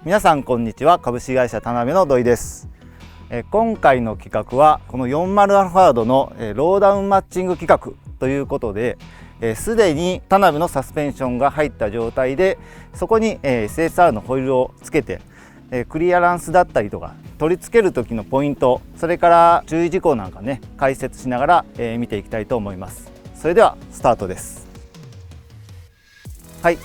皆さんこんにちは。株式会社田辺の土井です。今回の企画はこの40アルファードのローダウンマッチング企画ということで、すでに田辺のサスペンションが入った状態で、そこに SSR のホイールをつけてクリアランスだったりとか取り付ける時のポイント、それから注意事項なんかね解説しながら見ていきたいと思います。それではスタートです。はい、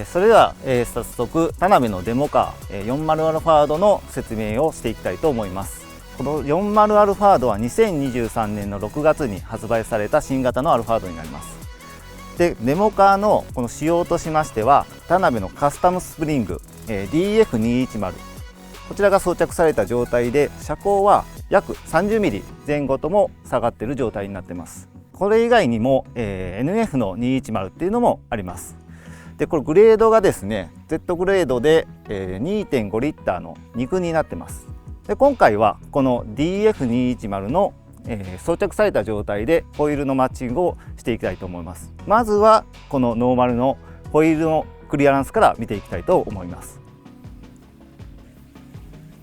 それでは、早速田辺のデモカー40アルファードの説明をしていきたいと思います。この40アルファードは2023年の6月に発売された新型のアルファードになります。で、デモカーのこの仕様としましては、田辺のカスタムスプリング DF210、こちらが装着された状態で、車高は約 30mm 前後とも下がっている状態になっています。これ以外にも、NF の210っていうのもあります。で、これグレードがですね Z グレードで、2.5 リッターの2駆になってます。で、今回はこの DF210 の、装着された状態でホイールのマッチングをしていきたいと思います。まずはこのノーマルのホイールのクリアランスから見ていきたいと思います。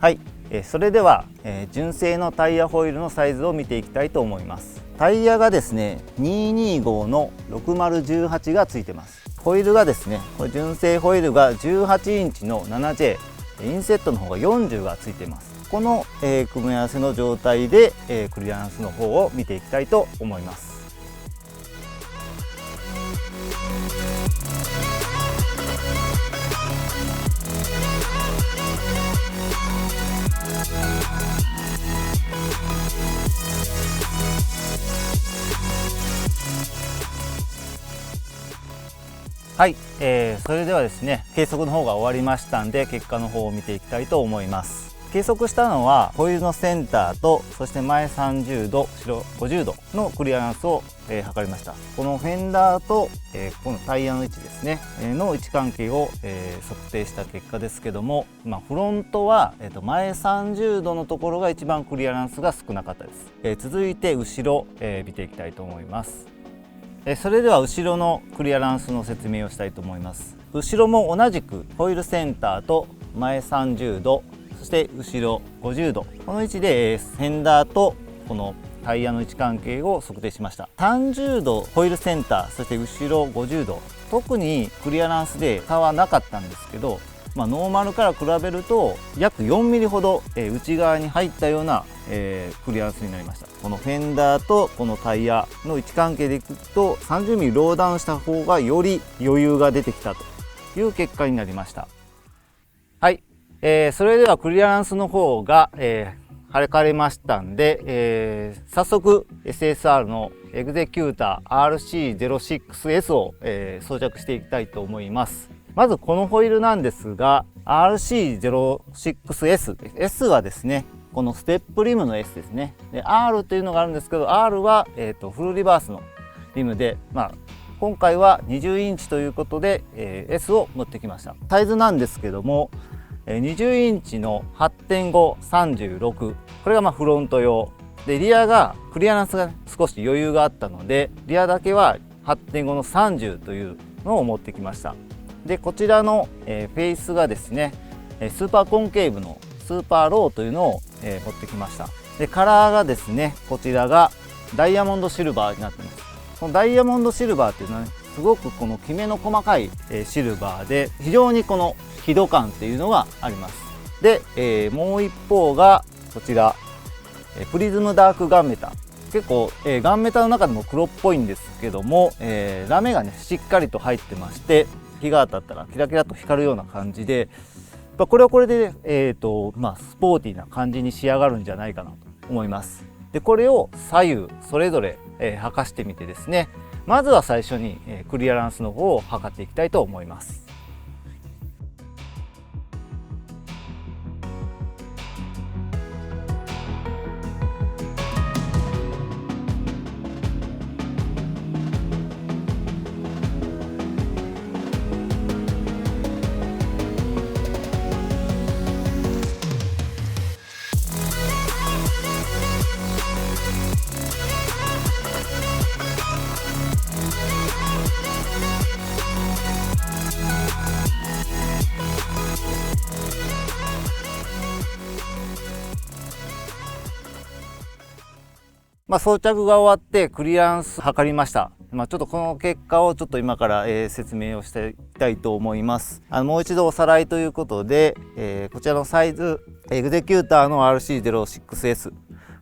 はい、それでは、純正のタイヤホイールのサイズを見ていきたいと思います。タイヤがですね225の6018がついてます。ホイールがですね、これ純正ホイールが18インチの 7J、 インセットの方が40がついています。この、組み合わせの状態で、クリアランスの方を見ていきたいと思います。はい、それではですね計測の方が終わりましたんで、結果の方を見ていきたいと思います。計測したのはホイールのセンターと、そして前30度後ろ50度のクリアランスを、測りました。このフェンダーと、このタイヤの位置ですね、の位置関係を、測定した結果ですけども、フロントは、前30度のところが一番クリアランスが少なかったです。続いて後ろ、見ていきたいと思います。それでは後ろのクリアランスの説明をしたいと思います。後ろも同じくホイールセンターと前30度、そして後ろ50度、この位置でフェンダーとこのタイヤの位置関係を測定しました。30度ホイールセンター、そして後ろ50度、特にクリアランスで差はなかったんですけど、ノーマルから比べると約 4mm ほど、内側に入ったような、クリアランスになりました。このフェンダーとこのタイヤの位置関係でいくと 30mm ローダウンした方がより余裕が出てきたという結果になりました。はい、それではクリアランスの方が、測れましたんで、早速 SSR のエグゼキューター RC06S を、装着していきたいと思います。まずこのホイールなんですが RC06S、 S はですねこのステップリムの S ですね。で R というのがあるんですけど、 R は、フルリバースのリムで、今回は20インチということで、S を持ってきました。サイズなんですけども、20インチの 8.536、 これがフロント用で、リアがクリアランスが少し余裕があったので、リアだけは 8.5 の30というのを持ってきました。で、こちらの、フェイスがですねスーパーコンケーブのスーパーローというのを、持ってきました。で、カラーがですねこちらがダイヤモンドシルバーになっています。このダイヤモンドシルバーっていうのはね、すごくこのきめの細かい、シルバーで、非常にこの輝度感っていうのがあります。で、もう一方がこちら、プリズムダークガンメタ。結構、ガンメタの中でも黒っぽいんですけども、ラメがねしっかりと入ってまして、日が当たったらキラキラと光るような感じで、これはこれで、スポーティーな感じに仕上がるんじゃないかなと思います。で、これを左右それぞれ、履かしてみてですね、まずは最初に、クリアランスの方を測っていきたいと思います。装着が終わってクリアランス測りました。ちょっとこの結果をちょっと今から、説明をしていきたいと思います。もう一度おさらいということで、こちらのサイズ、エグゼキューターの RC06S。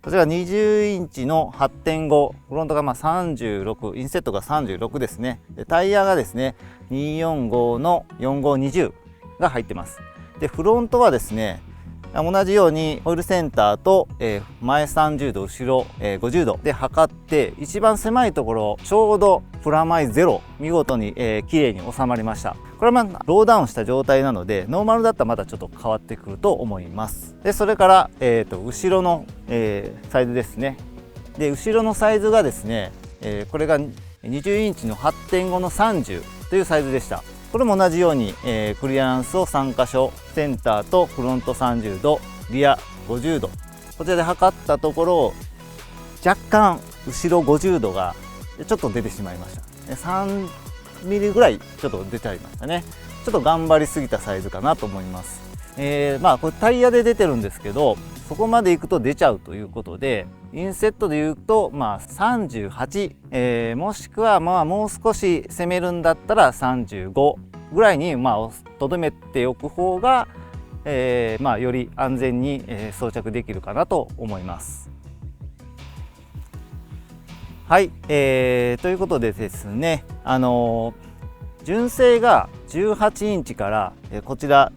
こちら20インチの 8.5、フロントが36、インセットが36ですね。でタイヤがですね、245の4520が入ってます。で、フロントはですね、同じようにオイルセンターと、前30度後ろ、50度で測って、一番狭いところちょうどプラマイゼロ、見事に、綺麗に収まりました。これはローダウンした状態なのでノーマルだったらまたちょっと変わってくると思います。でそれから、後ろの、サイズですね。で後ろのサイズがですね、これが20インチの 8.5 の30というサイズでした。これも同じように、クリアランスを3箇所、センターとフロント30度、リア50度、こちらで測ったところ若干後ろ50度がちょっと出てしまいました。3ミリぐらいちょっと出てありましたね。ちょっと頑張りすぎたサイズかなと思います。これタイヤで出てるんですけど、そこまでいくと出ちゃうということで、インセットでいうと38、もしくはもう少し攻めるんだったら35ぐらいにとどめておく方が、より安全に、装着できるかなと思います。はい、ということでですね、純正が18インチから、こちら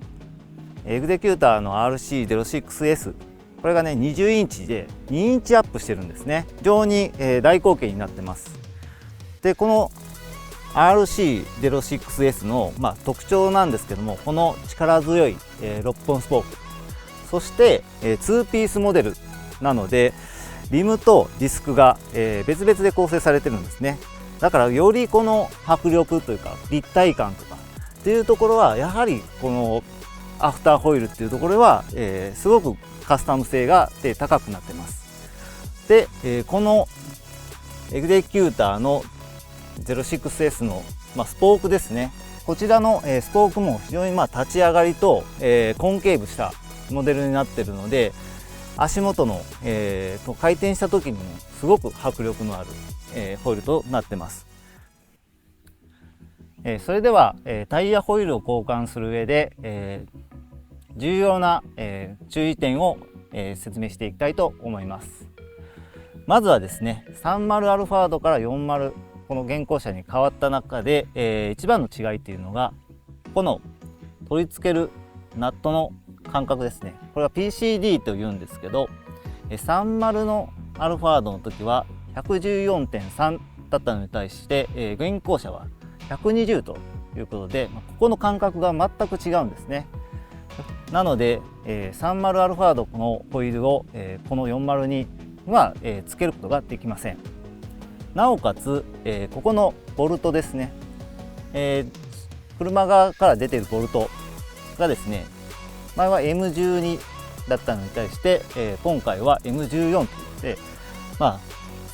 エグゼキューターの RC06S、これがね20インチで2インチアップしてるんですね。非常に、大貢献になってます。でこの RC06S の、特徴なんですけども、この力強い、6本スポーク、そして、2ピースモデルなのでリムとディスクが、別々で構成されてるんですね。だからよりこの迫力というか立体感とかっていうところはやはりこのアフターホイールっていうところは、すごくカスタム性が高くなってます。で、このエグゼキューターの 06S の、スポークですね。こちらの、スポークも非常に立ち上がりと、コンケーブしたモデルになっているので、足元の、回転した時にもすごく迫力のある、ホイールとなってます。それでは、タイヤホイールを交換する上で、重要な、注意点を、説明していきたいと思います。まずはですね、30アルファードから40、この現行車に変わった中で、一番の違いっていうのがこの取り付けるナットの間隔ですね。これは PCD というんですけど、30のアルファードの時は 114.3 だったのに対して、現行車は120ということで、ここの間隔が全く違うんですね。なので、30アルファードのホイールを、この40には、つけることができません。なおかつ、ここのボルトですね、車側から出ているボルトがですね、前は M12 だったのに対して、今回は M14 ということで、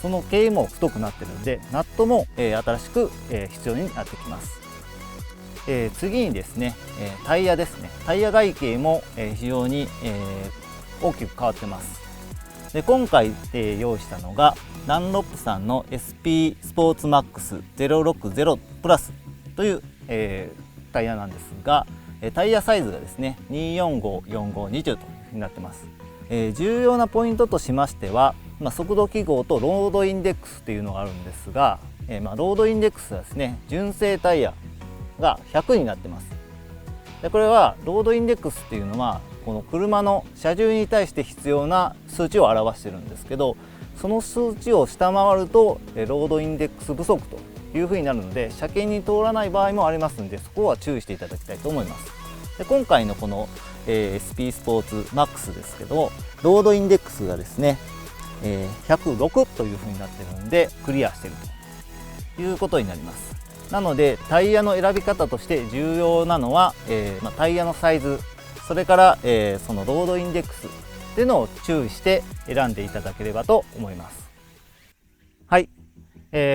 その径も太くなっているのでナットも、新しく、必要になってきます。次にですね、タイヤですね。タイヤ外形も、非常に、大きく変わってます。で今回、用意したのがダンロップさんの SP スポーツマックス060プラスという、タイヤなんですが、タイヤサイズがですね2454520というふうになってます。重要なポイントとしましては、速度記号とロードインデックスというのがあるんですが、ロードインデックスはですね純正タイヤが100になってます。でこれはロードインデックスっていうのはこの車の車重に対して必要な数値を表してるんですけど、その数値を下回るとロードインデックス不足というふうになるので車検に通らない場合もありますので、そこは注意していただきたいと思います。で今回のこの、SP スポーツマックスですけど、ロードインデックスがですね、106というふうになってるのでクリアしているということになります。なのでタイヤの選び方として重要なのは、タイヤのサイズ、それから、そのロードインデックスっていうのを注意して選んでいただければと思います。はい、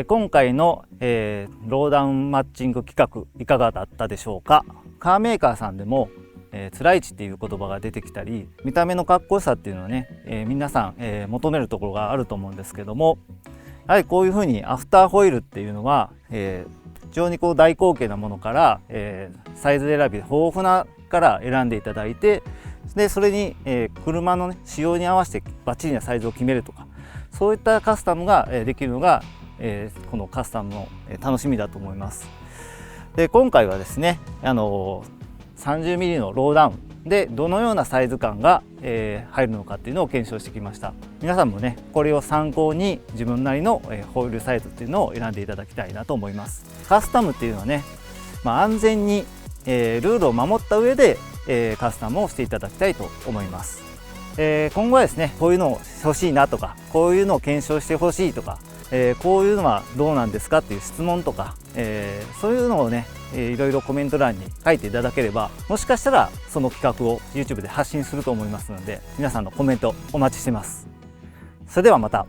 今回の、ローダウンマッチング企画いかがだったでしょうか。カーメーカーさんでもつらいちっていう言葉が出てきたり、見た目のかっこよさっていうのはね、皆さん、求めるところがあると思うんですけども、やはりこういうふうにアフターホイールっていうのは、非常にこう大口径なものから、サイズ選び豊富なから選んでいただいて、でそれに、車の、ね、仕様に合わせてバッチリなサイズを決めるとか、そういったカスタムができるのが、このカスタムの楽しみだと思います。で今回はですね、30mm のローダウンでどのようなサイズ感が、入るのかっていうのを検証してきました。皆さんもねこれを参考に自分なりの、ホイールサイズっていうのを選んでいただきたいなと思います。カスタムっていうのはね、安全に、ルールを守った上で、カスタムをしていただきたいと思います。今後はですね、こういうのを欲しいなとか、こういうのを検証してほしいとか、こういうのはどうなんですかっていう質問とか、そういうのをね、いろいろコメント欄に書いていただければ、もしかしたらその企画を YouTube で発信すると思いますので、皆さんのコメントお待ちしてます。それではまた。